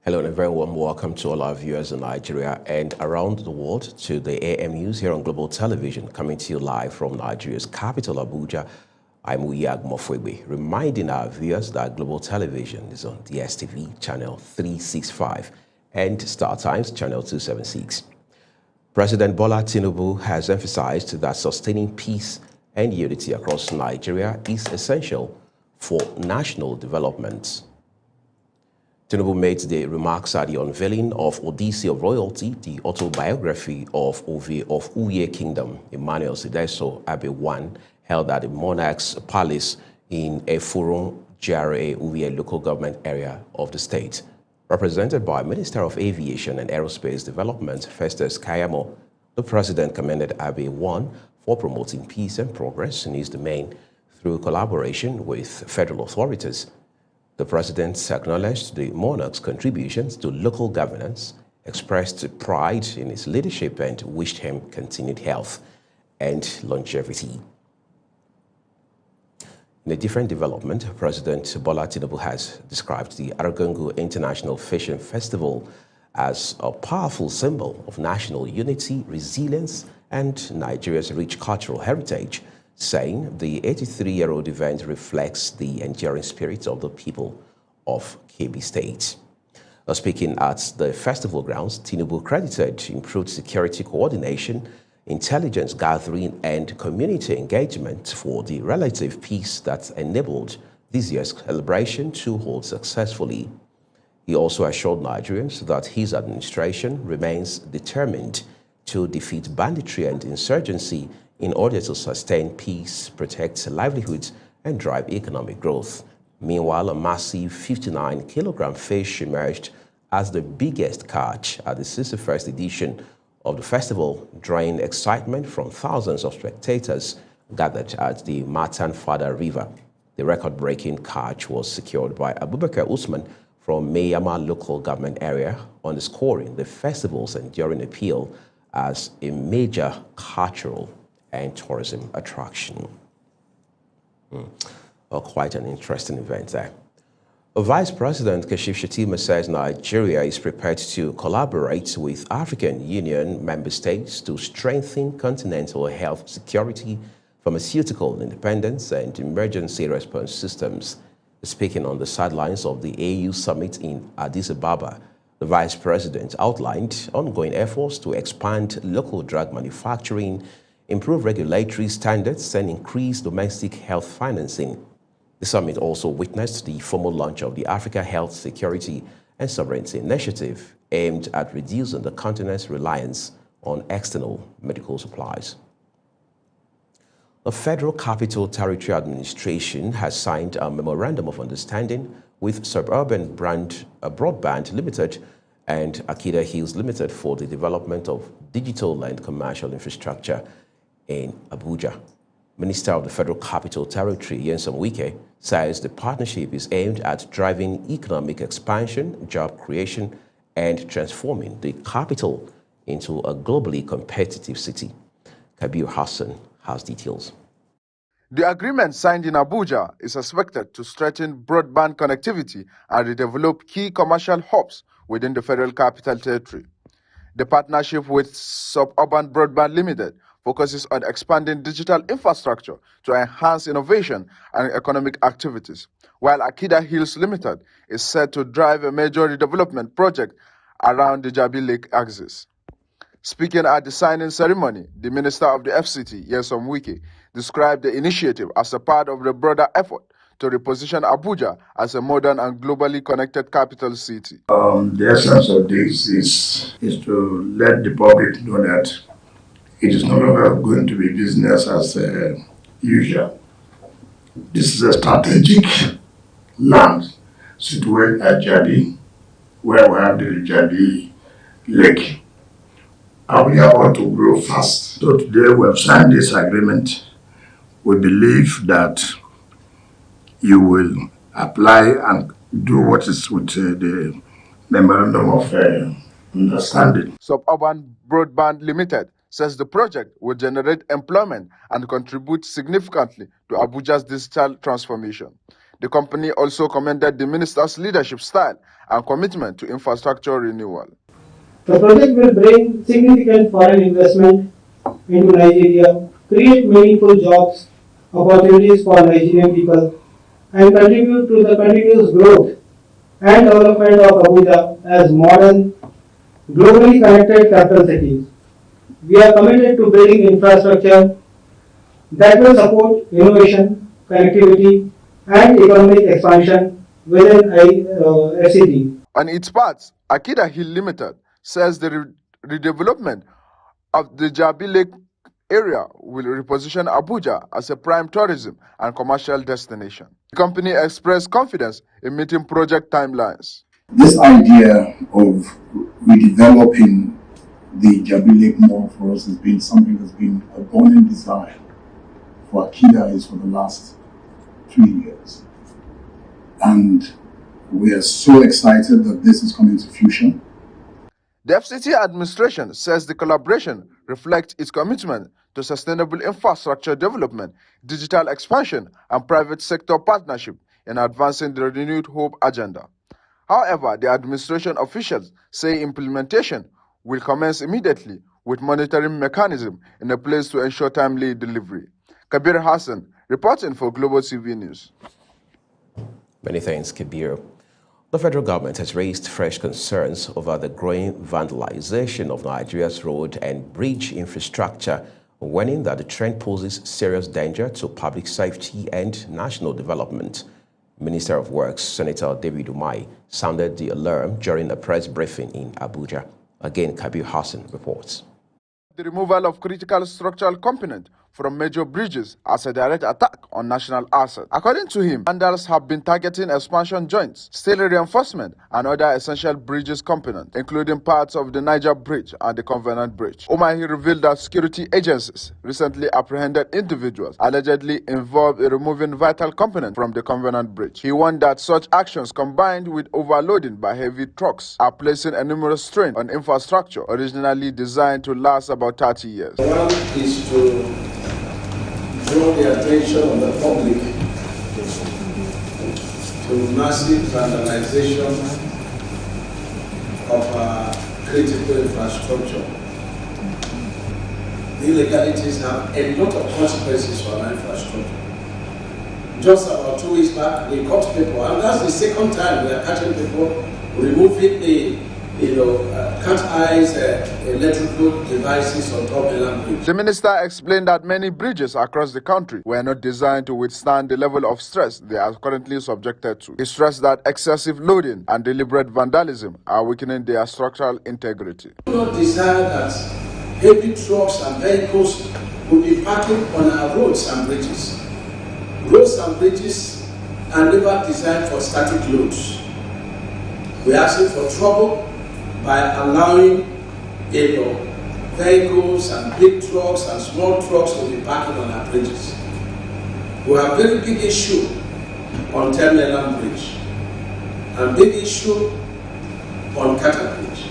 Hello and a very warm welcome to all our viewers in Nigeria and around the world to the AM News here on Global Television, coming to you live from Nigeria's capital, Abuja. I'm Uyag Mofwegbe, reminding our viewers that Global Television is on DSTV channel 365 and Star Times channel 276. President Bola Tinubu has emphasized that sustaining peace and unity across Nigeria is essential for national development. Tinubu made the remarks at the unveiling of Odyssey of Royalty, the autobiography of Uye Kingdom, Emmanuel Sideso Abe I, held at the Monarch's Palace in Efurun, GRA, Uye local government area of the state. Represented by Minister of Aviation and Aerospace Development, Festus Kayamo, the president commended Abe I for promoting peace and progress in his domain through collaboration with federal authorities. The president acknowledged the monarch's contributions to local governance, expressed pride in his leadership, and wished him continued health and longevity. In a different development, President Bola Tinubu has described the Argungu International Fishing Festival as a powerful symbol of national unity, resilience, and Nigeria's rich cultural heritage, saying the 83-year-old event reflects the enduring spirit of the people of Kebbi State. Speaking at the festival grounds, Tinubu credited improved security coordination, intelligence gathering, and community engagement for the relative peace that enabled this year's celebration to hold successfully. He also assured Nigerians that his administration remains determined to defeat banditry and insurgency in order to sustain peace, protect livelihoods, and drive economic growth. Meanwhile, a massive 59-kilogram fish emerged as the biggest catch at the 61st edition of the festival, drawing excitement from thousands of spectators gathered at the Matan Fada River. The record-breaking catch was secured by Abubakar Usman from Meyama local government area, underscoring the festival's enduring appeal as a major cultural and tourism attraction. Quite an interesting event there. Vice President Kashif Shettima says Nigeria is prepared to collaborate with African Union member states to strengthen continental health security, pharmaceutical independence, and emergency response systems. Speaking on the sidelines of the AU summit in Addis Ababa, the Vice President outlined ongoing efforts to expand local drug manufacturing, improve regulatory standards, and increase domestic health financing. The summit also witnessed the formal launch of the Africa Health Security and Sovereignty Initiative, aimed at reducing the continent's reliance on external medical supplies. The Federal Capital Territory Administration has signed a Memorandum of Understanding with Suburban Broadband Limited and Akida Hills Limited for the development of digital and commercial infrastructure in Abuja. Minister of the Federal Capital Territory, Nyesom Wike, says the partnership is aimed at driving economic expansion, job creation, and transforming the capital into a globally competitive city. Kabir Hassan has details. The agreement signed in Abuja is expected to strengthen broadband connectivity and develop key commercial hubs within the Federal Capital Territory. The partnership with Suburban Broadband Limited focuses on expanding digital infrastructure to enhance innovation and economic activities, while Akida Hills Limited is set to drive a major redevelopment project around the Jabi Lake axis. Speaking at the signing ceremony, the Minister of the FCT, Nyesom Wike, described the initiative as a part of the broader effort to reposition Abuja as a modern and globally connected capital city. The essence of this is to let the public know that it is no longer going to be business as usual. This is a strategic land situated at Jabi, where we have the Jabi Lake. Abuja want to grow fast. So today we have signed this agreement. We believe that you will apply and do what is with the Memorandum of Understanding. Suburban Broadband Limited says the project will generate employment and contribute significantly to Abuja's digital transformation. The company also commended the minister's leadership style and commitment to infrastructure renewal. The project will bring significant foreign investment into Nigeria, create meaningful jobs, opportunities for Nigerian people, and contribute to the continuous growth and development of Abuja as modern, globally connected capital city. We are committed to building infrastructure that will support innovation, connectivity, and economic expansion within FCT. On its part, Akida Hill Limited says the redevelopment of the Jabi Lake area will reposition Abuja as a prime tourism and commercial destination. The company expressed confidence in meeting project timelines. This idea of redeveloping the Jabi Lake Mall for us has been something that's been a burning desire for Akida is for the last 3 years. And we are so excited that this is coming to fruition. The FCT administration says the collaboration reflects its commitment to sustainable infrastructure development, digital expansion, and private sector partnership in advancing the renewed hope agenda. However, the administration officials say implementation will commence immediately with monitoring mechanism in place to ensure timely delivery. Kabir Hassan, reporting for Global TV News. Many thanks, Kabir. The federal government has raised fresh concerns over the growing vandalization of Nigeria's road and bridge infrastructure, warning that the trend poses serious danger to public safety and national development. Minister of Works, Senator David Umahi, sounded the alarm during a press briefing in Abuja. Again, Kabir Hassan reports. The removal of critical structural components from major bridges as a direct attack on national assets. According to him, vandals have been targeting expansion joints, steel reinforcement, and other essential bridges components, including parts of the Niger Bridge and the Covenant Bridge. Umahi revealed that security agencies recently apprehended individuals allegedly involved in removing vital components from the Covenant Bridge. He warned that such actions, combined with overloading by heavy trucks, are placing a numerous strain on infrastructure originally designed to last about 30 years. One is to draw the attention of the public to massive vandalization of our critical infrastructure. The illegalities have a lot of consequences for our infrastructure. Just about 2 weeks back, we caught people, and that's the second time we are catching people removing the cut eyes, electrical devices on top of the bridge. The minister explained that many bridges across the country were not designed to withstand the level of stress they are currently subjected to. He stressed that excessive loading and deliberate vandalism are weakening their structural integrity. We do not desire that heavy trucks and vehicles will be parking on our roads and bridges. Roads and bridges are never designed for static loads. We are asking for trouble by allowing vehicles and big trucks and small trucks to be parking on our bridges. We have a very big issue on Terminal Bridge and big issue on Kata Bridge,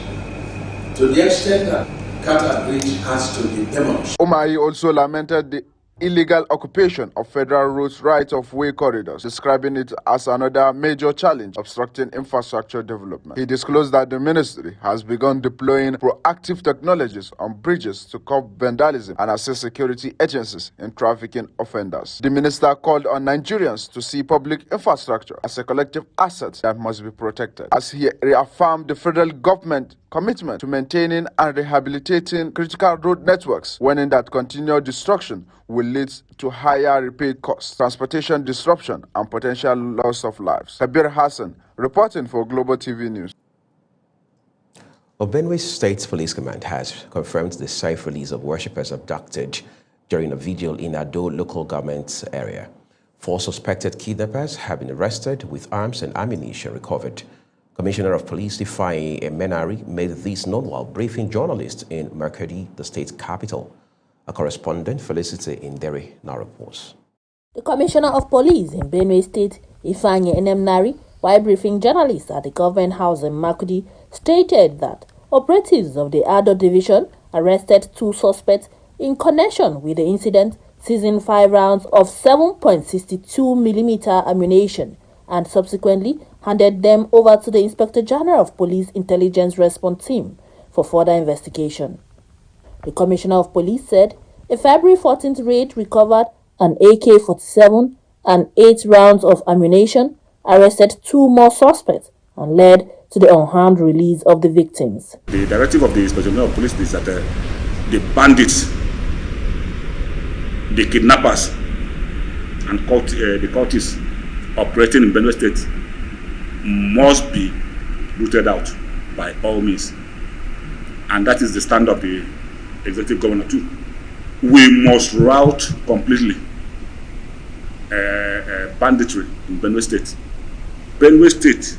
to the extent that Kata Bridge has to be demolished. Umahi also lamented the illegal occupation of federal roads right-of-way corridors, describing it as another major challenge obstructing infrastructure development. He disclosed that the ministry has begun deploying proactive technologies on bridges to curb vandalism and assist security agencies in trafficking offenders. The minister called on Nigerians to see public infrastructure as a collective asset that must be protected, as he reaffirmed the federal government commitment to maintaining and rehabilitating critical road networks, warning that continued destruction will lead to higher repair costs, transportation disruption, and potential loss of lives. Kabir Hassan, reporting for Global TV News. Benue State Police Command has confirmed the safe release of worshippers abducted during a vigil in Ado local government area. 4 suspected kidnappers have been arrested with arms and ammunition recovered. Commissioner of Police Ifeanyi Emenari made this known while briefing journalists in Makurdi, the state capital. A correspondent, Felicity Inderi, now reports. The Commissioner of Police in Benue State, Ifeanyi Emenari, while briefing journalists at the government house in Makurdi, stated that operatives of the Ado Division arrested 2 suspects in connection with the incident, seizing 5 rounds of 7.62mm ammunition and subsequently handed them over to the Inspector General of Police Intelligence Response Team for further investigation. The Commissioner of Police said a February 14th raid recovered an AK-47 and 8 rounds of ammunition, arrested 2 more suspects, and led to the unharmed release of the victims. The directive of the Inspector General of Police is that the bandits, the kidnappers, and the cultists operating in Benue State must be rooted out by all means. And that is the stand of the Executive Governor too. We must rout completely banditry in Benue State. Benue State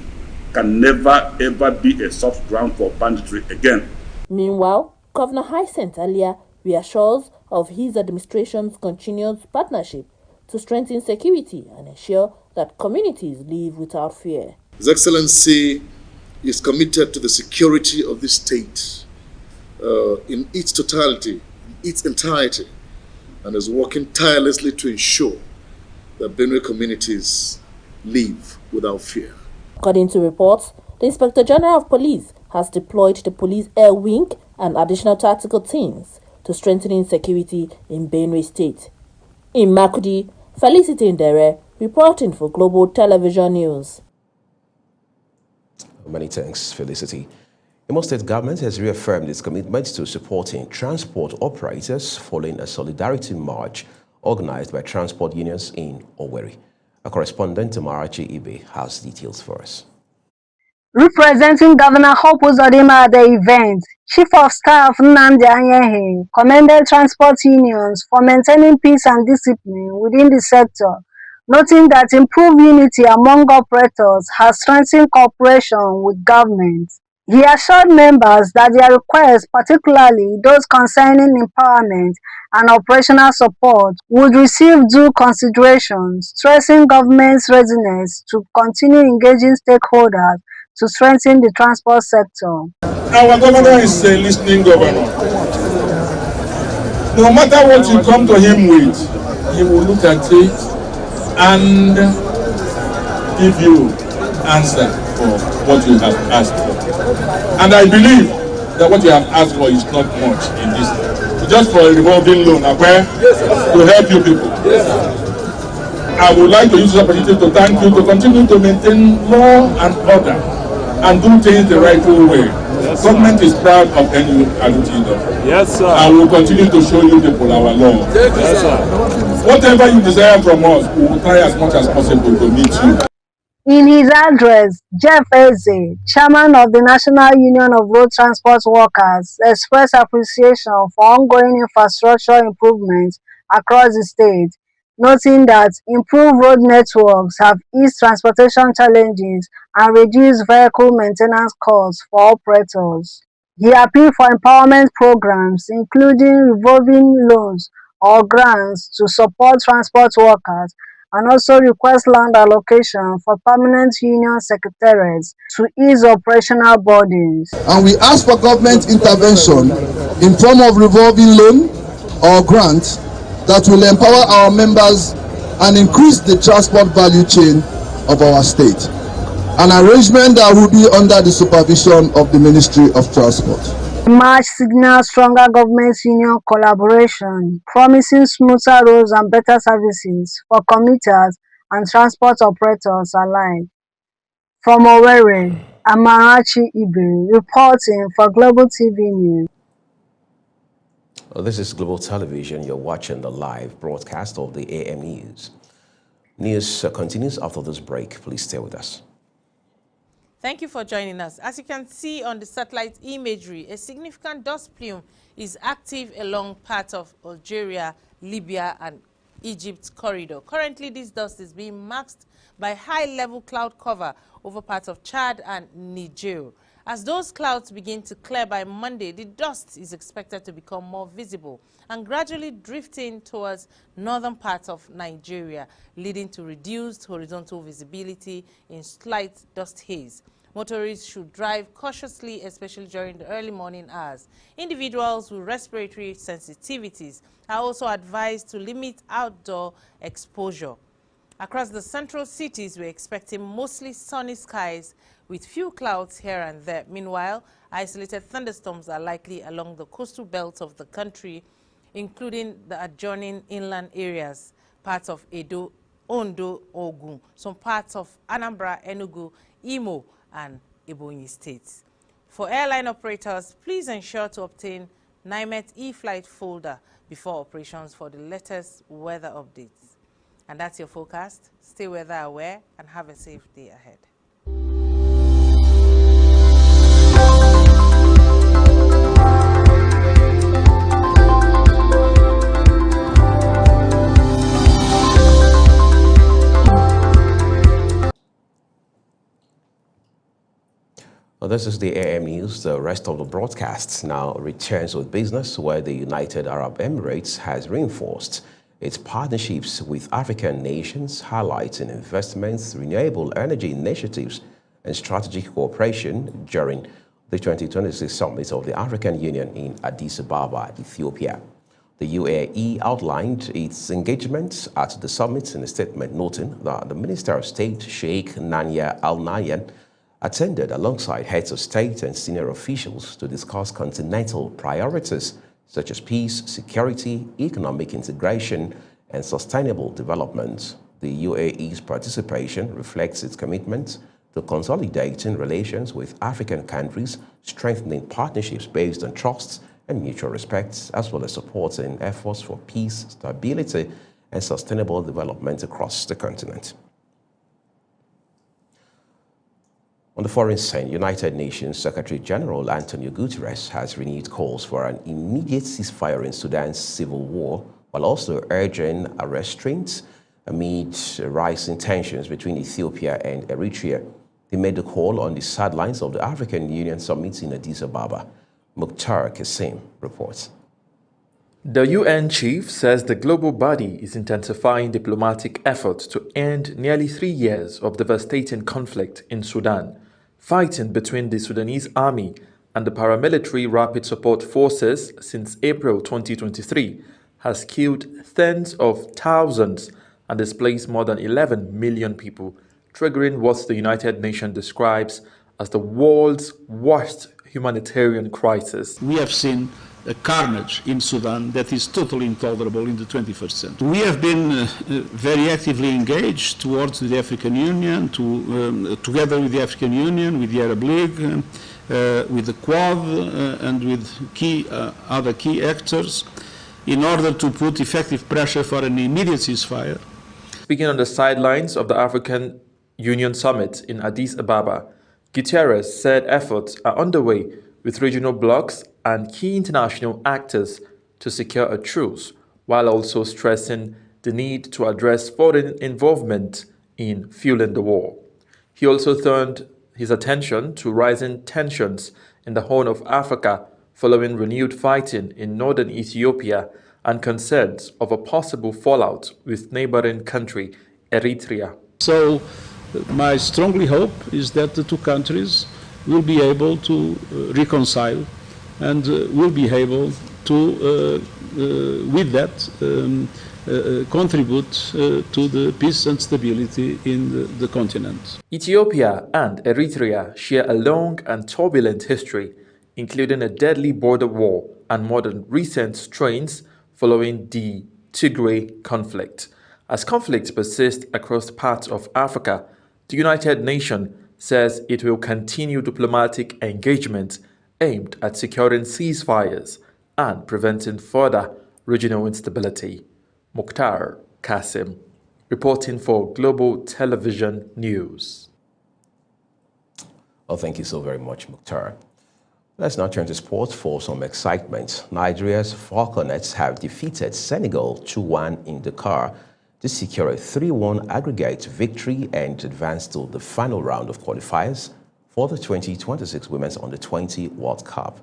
can never ever be a soft ground for banditry again. Meanwhile, Governor Hyacinth Alia reassures of his administration's continued partnership to strengthen security and ensure that communities live without fear. His Excellency is committed to the security of this state in its totality, in its entirety, and is working tirelessly to ensure that Benue communities live without fear. According to reports, the Inspector General of Police has deployed the Police Air Wing and additional tactical teams to strengthen security in Benue State. In Makurdi, Felicity Ndere reporting for Global Television News. Many thanks, Felicity. Imo State government has reaffirmed its commitment to supporting transport operators following a solidarity march organized by transport unions in Owerri. A correspondent, Marachi Ibe, has details for us. Representing Governor Hope Uzodinma at the event, Chief of Staff Nnamdi Anyehi commended transport unions for maintaining peace and discipline within the sector, noting that improved unity among operators has strengthened cooperation with government. He assured members that their requests, particularly those concerning empowerment and operational support, would receive due consideration, stressing government's readiness to continue engaging stakeholders to strengthen the transport sector. Our governor is a listening governor. No matter what you come to him with, he will look at it and give you answer for what you have asked for. And I believe that what you have asked for is not much in this. Just for a revolving loan, okay? To help you people. I would like to use this opportunity to thank you to continue to maintain law and order and do things the rightful way. Yes, government is proud of NURTW. Yes, sir. I will continue to show you people our law. Yes, sir. Whatever you desire from us, we will try as much as possible to meet you. In his address, Jeff Eze, chairman of the National Union of Road Transport Workers, expressed appreciation for ongoing infrastructure improvements across the state, noting that improved road networks have eased transportation challenges and reduced vehicle maintenance costs for operators. He appealed for empowerment programs, including revolving loans or grants to support transport workers, and also request land allocation for permanent union secretariats to ease operational burdens. And we ask for government intervention in form of revolving loan or grant that will empower our members and increase the transport value chain of our state. An arrangement that will be under the supervision of the Ministry of Transport. The march signals stronger government-union collaboration, promising smoother roads and better services for commuters and transport operators alike. From Owerri, Amarachi Ibe reporting for Global TV News. This is Global Television. You're watching the live broadcast of the AM News. News continues after this break. Please stay with us. Thank you for joining us. As you can see on the satellite imagery, a significant dust plume is active along parts of Algeria, Libya, and Egypt corridor. Currently, this dust is being masked by high-level cloud cover over parts of Chad and Niger. As those clouds begin to clear by Monday, the dust is expected to become more visible and gradually drifting towards northern parts of Nigeria, leading to reduced horizontal visibility in slight dust haze. Motorists should drive cautiously, especially during the early morning hours. Individuals with respiratory sensitivities are also advised to limit outdoor exposure. Across the central cities, we're expecting mostly sunny skies with few clouds here and there. Meanwhile, isolated thunderstorms are likely along the coastal belt of the country, including the adjoining inland areas, parts of Edo, Ondo, Ogun, some parts of Anambra, Enugu, Imo, and Ebonyi states. For airline operators, please ensure to obtain NIMET e-flight folder before operations for the latest weather updates. And that's your forecast. Stay weather aware and have a safe day ahead. Well, this is the AM News. The rest of the broadcasts now returns with business, where the United Arab Emirates has reinforced its partnerships with African nations, highlighting investments, renewable energy initiatives, and strategic cooperation during the 2026 Summit of the African Union in Addis Ababa, Ethiopia. The UAE outlined its engagement at the summit in a statement, noting that the Minister of State, Sheikh Nanya Al Nahyan, attended alongside heads of state and senior officials to discuss continental priorities such as peace, security, economic integration, and sustainable development. The UAE's participation reflects its commitment to consolidating relations with African countries, strengthening partnerships based on trust and mutual respect, as well as supporting efforts for peace, stability, and sustainable development across the continent. On the foreign scene, United Nations Secretary-General Antonio Guterres has renewed calls for an immediate ceasefire in Sudan's civil war, while also urging a restraint amid rising tensions between Ethiopia and Eritrea. He made the call on the sidelines of the African Union Summit in Addis Ababa. Mukhtar Kasim reports. The UN chief says the global body is intensifying diplomatic efforts to end nearly 3 years of devastating conflict in Sudan. Fighting between the Sudanese army and the paramilitary Rapid Support Forces since April 2023 has killed tens of thousands and displaced more than 11 million people, triggering what the United Nations describes as the world's worst humanitarian crisis. We have seen a carnage in Sudan that is totally intolerable in the 21st century. We have been very actively engaged towards the African Union, together with the African Union, with the Arab League, with the Quad, and with other key actors, in order to put effective pressure for an immediate ceasefire. Speaking on the sidelines of the African Union Summit in Addis Ababa, Guterres said efforts are underway with regional blocs and key international actors to secure a truce, while also stressing the need to address foreign involvement in fueling the war. He also turned his attention to rising tensions in the Horn of Africa following renewed fighting in northern Ethiopia and concerns of a possible fallout with neighboring country Eritrea. So my strongly hope is that the two countries will be able to reconcile and will be able to, with that, contribute to the peace and stability in the continent. Ethiopia and Eritrea share a long and turbulent history, including a deadly border war and more than recent strains following the Tigray conflict. As conflicts persist across parts of Africa, the United Nations says it will continue diplomatic engagement aimed at securing ceasefires and preventing further regional instability. Mukhtar Kasim, reporting for Global Television News. Well, thank you so very much, Mukhtar. Let's now turn to sports for some excitement. Nigeria's Falconets have defeated Senegal 2-1 in Dakar to secure a 3-1 aggregate victory and advance to the final round of qualifiers for the 2026 Women's Under-20 World Cup.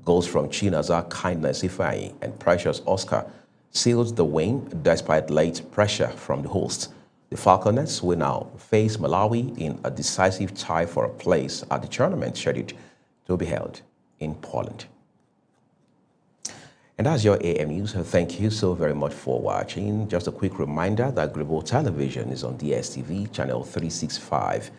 Goals from Chinaza Kindness Ifeanyi and Precious Oscar sealed the win despite late pressure from the hosts. The Falconets will now face Malawi in a decisive tie for a place at the tournament scheduled to be held in Poland. And that's your AM News. Thank you so very much for watching. Just a quick reminder that Global Television is on DSTV, channel 365,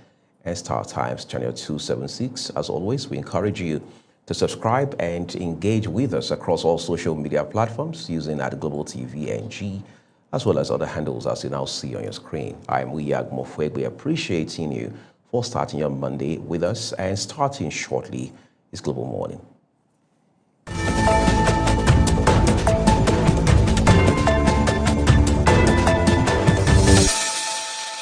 and Star Times, channel 276. As always, we encourage you to subscribe and engage with us across all social media platforms using @Global TV NG, as well as other handles as you now see on your screen. I'm Wiyag Mofwegbe, appreciating you for starting your Monday with us, and starting shortly is Global Morning.